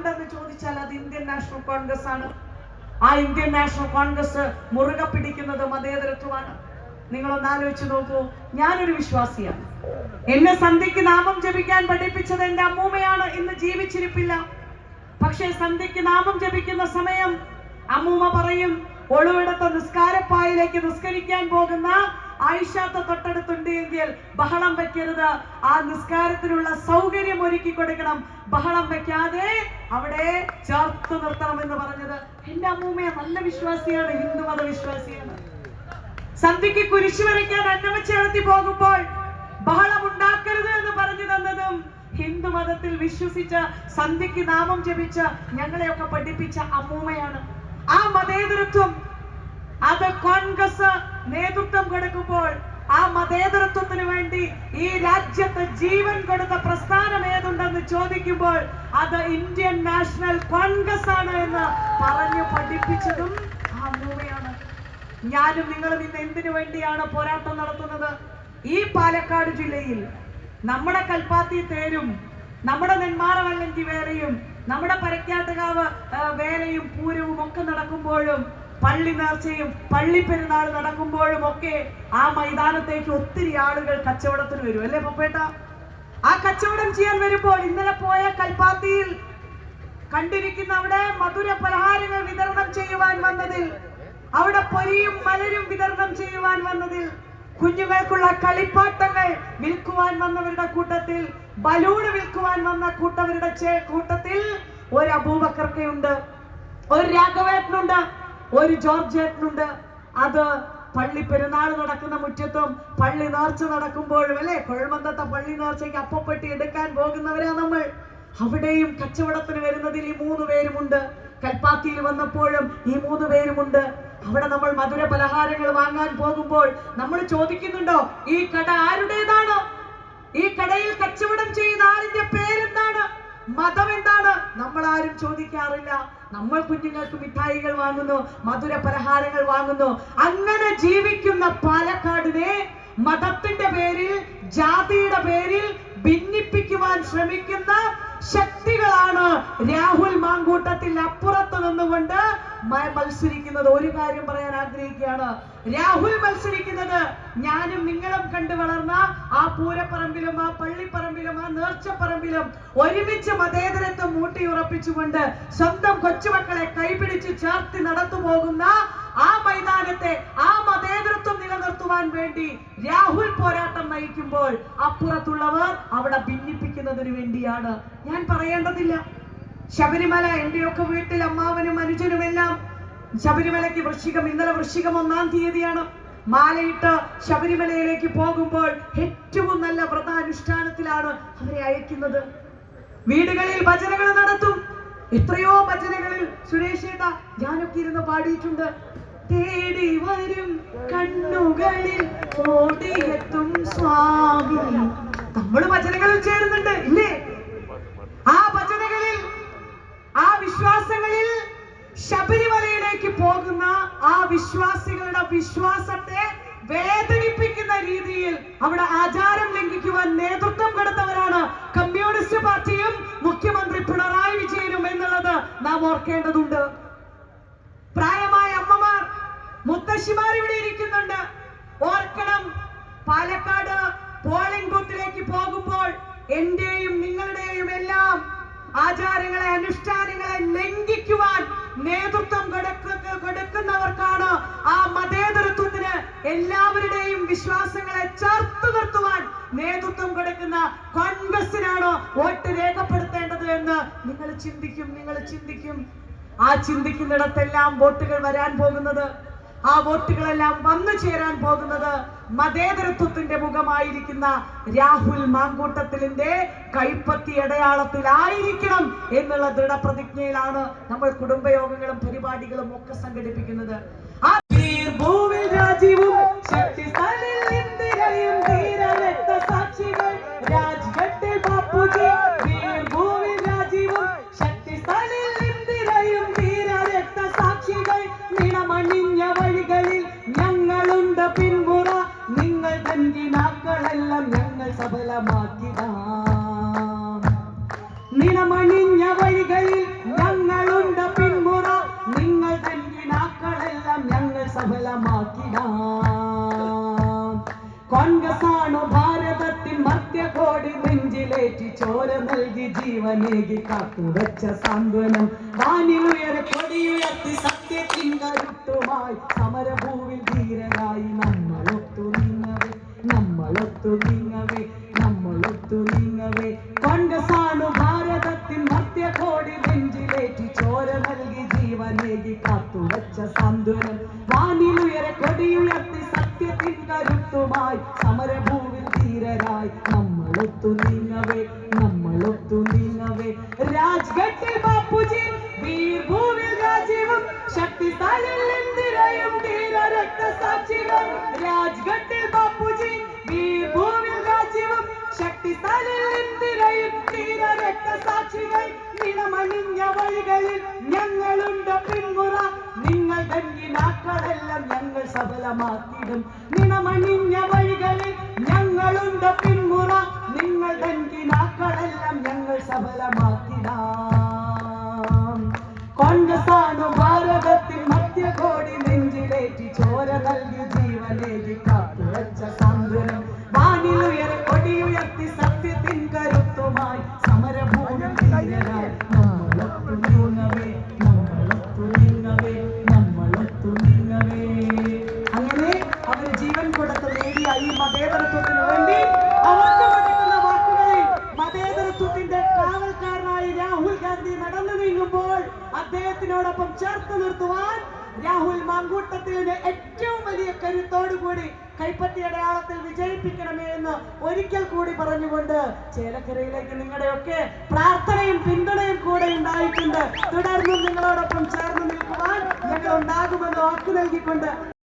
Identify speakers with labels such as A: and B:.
A: എന്തുകൊണ്ടെന്ന് ചോദിച്ചാൽ അത് ഇന്ത്യൻ നാഷണൽ കോൺഗ്രസ് ആണ്. ആ ഇന്ത്യൻ നാഷണൽ കോൺഗ്രസ് മുറുകെ പിടിക്കുന്നത് മതേതരത്വമാണ്. നിങ്ങളൊന്ന് ആലോചിച്ച് നോക്കൂ. ഞാനൊരു വിശ്വാസിയാണ്. എന്നെ സന്ധ്യയ്ക്ക് നാമം ജപിക്കാൻ പഠിപ്പിച്ചത് എന്റെ അമ്മൂമ്മയാണ്. ഇന്ന് ജീവിച്ചിരിപ്പില്ല. പക്ഷേ സന്ധ്യയ്ക്ക് നാമം ജപിക്കുന്ന സമയം അമ്മൂമ്മ പറയും, ഒളിവെടുത്ത നിസ്കാരപ്പായിലേക്ക് നിസ്കരിക്കാൻ പോകുന്ന ആയിഷാത്ത തൊട്ടടുത്തുണ്ട് എങ്കിൽ ബഹളം വെക്കരുത്, ആ നിസ്കാരത്തിനുള്ള സൗകര്യം ഒരുക്കി കൊടുക്കണം, ബഹളം വെക്കാതെ അവിടെ ചേർത്ത് നിർത്തണം എന്ന് പറഞ്ഞത് എന്റെ അമ്മൂമ്മയെ. നല്ല വിശ്വാസിയാണ്, ഹിന്ദു മത വിശ്വാസിയാണ്. സന്ധ്യയ്ക്ക് കുരിശു വരയ്ക്കാൻ അന്നമച്ചേർത്തി പോകുമ്പോൾ ബഹളം ഉണ്ടാക്കരുത് എന്ന് പറഞ്ഞു തന്നതും ഹിന്ദു മതത്തിൽ വിശ്വസിച്ച സന്ധ്യയ്ക്ക് നാമം ജപിച്ച ഞങ്ങളെയൊക്കെ പഠിപ്പിച്ച അമ്മൂമ്മയാണ്. ആ മതേതരത്വം അത് കോൺഗ്രസ് നേതൃത്വം കൊടുക്കുമ്പോൾ, ആ മതേതരത്വത്തിന് വേണ്ടി ഈ രാജ്യത്ത് ജീവൻ കൊടുത്ത പ്രസ്ഥാനം ഏതുണ്ടെന്ന് ചോദിക്കുമ്പോൾ അത് ഇന്ത്യൻ നാഷണൽ കോൺഗ്രസ് ആണ് എന്ന് പറഞ്ഞു പഠിപ്പിച്ചതും ആ അമ്മൂമ്മയാണ്. ഞാനും നിങ്ങളും ഇന്ന് എന്തിനു വേണ്ടിയാണ് പോരാട്ടം നടത്തുന്നത്? ഈ പാലക്കാട് ജില്ലയിൽ നമ്മുടെ കൽപ്പാത്തി തേരും, നമ്മുടെ നെന്മാറവല്ലങ്കി വേലയും, നമ്മുടെ പരക്കാട്ടുകാവ് വേലയും പൂരവും ഒക്കെ നടക്കുമ്പോഴും, പള്ളി നേർച്ചയും പള്ളി പെരുന്നാൾ നടക്കുമ്പോഴും ഒക്കെ ആ മൈതാനത്തേക്ക് ഒത്തിരി ആളുകൾ കച്ചവടത്തിന് വരും, അല്ലേ പപ്പേട്ട? ആ കച്ചവടം ചെയ്യാൻ വരുമ്പോൾ ഇന്നലെ പോയ കൽപ്പാത്തിയിൽ കണ്ടിരിക്കുന്ന അവിടെ മധുര പലഹാരങ്ങൾ വിതരണം ചെയ്യുവാൻ വന്നതിൽ, അവിടെ പൊരിയും മലരും വിതരണം ചെയ്യുവാൻ വന്നതിൽ, കുഞ്ഞുങ്ങൾക്കുള്ള കളിപ്പാട്ടങ്ങൾ വിൽക്കുവാൻ വന്നവരുടെ കൂട്ടത്തിൽ, ബലൂണ് വിൽക്കുവാൻ വന്ന കൂട്ടത്തിൽ ഒരു അബൂബക്കർക്കയുണ്ട്, ഒരു രാഘവേട്ടനുണ്ട്, ഒരു ജോർജേട്ടനുണ്ട്. അത് പള്ളി പെരുന്നാൾ നടക്കുന്ന മുറ്റത്തും പള്ളി നേർച്ച നടക്കുമ്പോഴും, അല്ലെ, കൊഴമന്തത്തെ പള്ളി നേർച്ചയ്ക്ക് അപ്പപ്പെട്ടി എടുക്കാൻ പോകുന്നവരാ നമ്മൾ. അവിടെയും കച്ചവടത്തിന് വരുന്നതിൽ ഈ 3 പേരുമുണ്ട്. കൽപ്പാത്തിയിൽ വന്നപ്പോഴും ഈ 3 പേരുമുണ്ട്. അവിടെ നമ്മൾ മധുര പലഹാരങ്ങൾ വാങ്ങാൻ പോകുമ്പോൾ നമ്മൾ ചോദിക്കുന്നുണ്ടോ, ഈ കട ആരുടേതാണ്? ഈ കടയിൽ കച്ചവടം ചെയ്യുന്ന ആളിന്റെ പേരെന്താണ്, മതം എന്താണ്? നമ്മൾ ആരും ചോദിക്കാറില്ല. നമ്മൾ കുഞ്ഞുങ്ങൾക്ക് മിഠായികൾ വാങ്ങുന്നു, മധുര പലഹാരങ്ങൾ വാങ്ങുന്നു. അങ്ങനെ ജീവിക്കുന്ന പാലക്കാടിനെ മതത്തിന്റെ പേരിൽ, ജാതിയുടെ പേരിൽ ഭിന്നിപ്പിക്കുവാൻ ശ്രമിക്കുന്ന ശക്തികളാണ് രാഹുൽ മാങ്കൂട്ടത്തിൽ അപ്പുറത്ത് നിന്നുകൊണ്ട് മത്സരിക്കുന്നത്. ഒരു കാര്യം പറയാൻ ആഗ്രഹിക്കുകയാണ്, രാഹുൽ മത്സരിക്കുന്നത് ഞാനും നിങ്ങളും കണ്ടു വളർന്ന ആ പൂരപ്പറമ്പിലും ആ പള്ളിപ്പറമ്പിലും ആ നേർച്ചപ്പറമ്പിലും ഒരുമിച്ച് മതേതരത്വം ഊട്ടിയുറപ്പിച്ചുകൊണ്ട് സ്വന്തം കൊച്ചുമക്കളെ കൈപിടിച്ച് ചേർത്തി നടന്നു പോകുന്ന ആ മൈതാനത്തെ, ആ മതേതരത്വം നിലനിർത്തുവാൻ വേണ്ടി രാഹുൽ പോരാട്ടം നയിക്കുമ്പോൾ അപ്പുറത്തുള്ളവർ അവിടെ ഭിന്നിപ്പിക്കുന്നതിന് വേണ്ടിയാണ്. ഞാൻ പറയേണ്ടതില്ല, ശബരിമല എന്റെയൊക്കെ വീട്ടിൽ അമ്മാവനും അനുജനുമെല്ലാം ശബരിമലയ്ക്ക് ഇന്നലെ വൃശ്ചികം 1-ാം തീയതിയാണ്. മാലയിട്ട് ശബരിമലയിലേക്ക് പോകുമ്പോൾ ഏറ്റവും നല്ല വ്രതാനുഷ്ഠാനത്തിലാണ് അവരെ അയക്കുന്നത്. വീടുകളിൽ ഭജനകൾ നടത്തും. എത്രയോ ഭജനകളിൽ സുരേഷേട്ട ഞാനൊക്കെ ഇരുന്ന് പാടിയിട്ടുണ്ട്. തേടി വരും കണ്ണുകളിൽ ഓടിയെത്തും സ്വാമി. നമ്മൾ ഭജനകളിൽ ചേരുന്നുണ്ട്, ഇല്ലേ? ആ ഭജനകളിൽ, ആ വിശ്വാസങ്ങളിൽ ശബരിമലയിലേക്ക് പോകുന്ന ആ വിശ്വാസികളുടെ വിശ്വാസത്തെ വേദനിപ്പിക്കുന്ന രീതിയിൽ അവിടെ ആചാരം ലംഘിക്കുവാൻ നേതൃത്വം കൊടുത്തവരാണ് കമ്മ്യൂണിസ്റ്റ് പാർട്ടിയും മുഖ്യമന്ത്രി പിണറായി വിജയനും എന്നുള്ളത് നാം ഓർക്കേണ്ടതുണ്ട്. പ്രായമായ അമ്മമാർ, മുത്തശ്ശിമാർ ഇവിടെ ഇരിക്കുന്നുണ്ട്. ഓർക്കണം, പാലക്കാട് പോളിംഗ് ബൂത്തിലേക്ക് പോകുമ്പോൾ എന്റെയും നിങ്ങളുടെയും എല്ലാം ആചാരങ്ങളെ, അനുഷ്ഠാനങ്ങളെ ലംഘിക്കുവാൻ നേതൃത്വം കൊടുക്കുന്നവർക്കാണ് ആ മതേതരത്വത്തിന്, എല്ലാവരുടെയും വിശ്വാസങ്ങളെ ചേർത്ത് നിർത്തുവാൻ നേതൃത്വം കൊടുക്കുന്ന കോൺഗ്രസിനാണ് വോട്ട് രേഖപ്പെടുത്തേണ്ടത് എന്ന് നിങ്ങൾ ചിന്തിക്കും. ആ ചിന്തിക്കുന്നിടത്തെല്ലാം വോട്ടുകൾ വരാൻ പോകുന്നത്, ആ വോട്ടുകളെല്ലാം വന്നു ചേരാൻ പോകുന്നത് മതേതരത്വത്തിന്റെ മുഖമായിരിക്കുന്ന രാഹുൽ മാങ്കൂട്ടത്തിലിന്റെ കൈപ്പത്തി അടയാളത്തിലായിരിക്കണം എന്നുള്ള ദൃഢപ്രതിജ്ഞയിലാണ് നമ്മൾ കുടുംബയോഗങ്ങളും പരിപാടികളും ഒക്കെ സംഘടിപ്പിക്കുന്നത്. ആ ഭൂവിൽ രാജീവും ശക്തിസ്ഥാനിൽ ഇന്ദിരയും ധീരരക്തസാക്ഷികൾ രാജ്ഘട്ടിൽ ബാപ്പുജി. ഭൂവിൽ രാജീവും ശക്തിസ്ഥാനിൽ ഇന്ദിരയും ധീരരക്തസാക്ഷികൾ. നിണമണിഞ്ഞ വഴികളിൽ ഞങ്ങളുണ്ട് പിൻപുറ, നിങ്ങൾ തൻകിനാക്കളെല്ലാം ഞങ്ങൾ സഫലമാക്കിടാം. നിണമണിഞ്ഞ വഴികളിൽ ജീവനേകി കാത്തുവച്ച സാന്ത്വനം വാനിലുയരെ കൊടിയുയർത്തി സത്യത്തിൻ കരുത്തുമായി സമരഭൂവിൽ ധീരരായി നമ്മളൊത്തു നീങ്ങവേ കോൺഗ്രസാണു ഭാരതത്തിൻ മധ്യകോടി നെഞ്ചിലേറ്റി ചോര നൽകി ജീവനേകി കാത്തുവച്ച സാന്ത്വനം വാനിലുയരെ കൊടിയുയർത്തി സത്യത്തിൻ കരുത്തുമായി സമരഭൂവിൽ ധീരരായി നമ്മളൊത്തു നീങ്ങവേ രാജ്ഘട്ടിൽ ബാപ്പുജി വീർഭൂവിൽ രാജീവും ശക്തിസ്ഥാനിൽ ഇന്ദിരയും ധീര രക്തസാക്ഷികൾ രാജ്ഘട്ടിൽ ബാപ്പുജി വീർഭൂവിൽ രാജീവും ശക്തിസ്ഥാനിൽ ഇന്ദിരയും ധീര രക്തസാക്ഷികൾ നിണമണിഞ്ഞ വഴികളിൽ ഞങ്ങളുണ്ട് പിന്മുറ നിങ്ങൾ തന്നിനാക്കളെല്ലാം ഞങ്ങൾ സഫലമാക്കിടും നിണമണിഞ്ഞ വഴികളിൽ ഞങ്ങളുണ്ട് പിന്മുറ നിങ്ങൾ തന്നിനാക്കളെല്ലാം ഞങ്ങൾ സഫലമാക്കിടാം കോൺഗ്രസാണു ഭാരതത്തിൽ മധ്യകോടി നെഞ്ചിലേറ്റി ചോര നൽകി ജീവനേകി കാത്തുവച്ച സാന്ത്വനം വാനിലുയരെ കൊടിയുയർത്തി സത്യത്തിൻ കരുത്തുമായി സമരഭൂമി ധീരരായി നമ്മളൊത്തു നീങ്ങവേ അങ്ങനെ അവർ ജീവൻ കൊടുത്ത് നേടിയ ഈ മതേതരത്വത്തിന് വേണ്ടി അവർക്ക് കൊടുക്കുന്ന വാക്കുകളിൽ മതേതരത്വത്തിന്റെ കാവൽക്കാരനായി രാഹുൽ ഗാന്ധി നടന്നു നീങ്ങുമ്പോൾ അദ്ദേഹത്തിനോടൊപ്പം ചേർത്ത് നിർത്തുവാൻ രാഹുൽ മാങ്കൂട്ടത്തിന് ഏറ്റവും വലിയ കരുത്തോടുകൂടി കൈപ്പത്തി അടയാളത്തിൽ വിജയിപ്പിക്കണമേ എന്ന് ഒരിക്കൽ കൂടി പറഞ്ഞുകൊണ്ട് ചേലക്കരയിലേക്ക് നിങ്ങളുടെയൊക്കെ പ്രാർത്ഥനയും പിന്തുണയും കൂടെ ഉണ്ടായിട്ടുണ്ട്. തുടർന്നും നിങ്ങളോടൊപ്പം ചേർന്ന് നിൽക്കുവാൻ ഞങ്ങൾ ഉണ്ടാകുമെന്ന് വാക്കു നൽകിക്കൊണ്ട്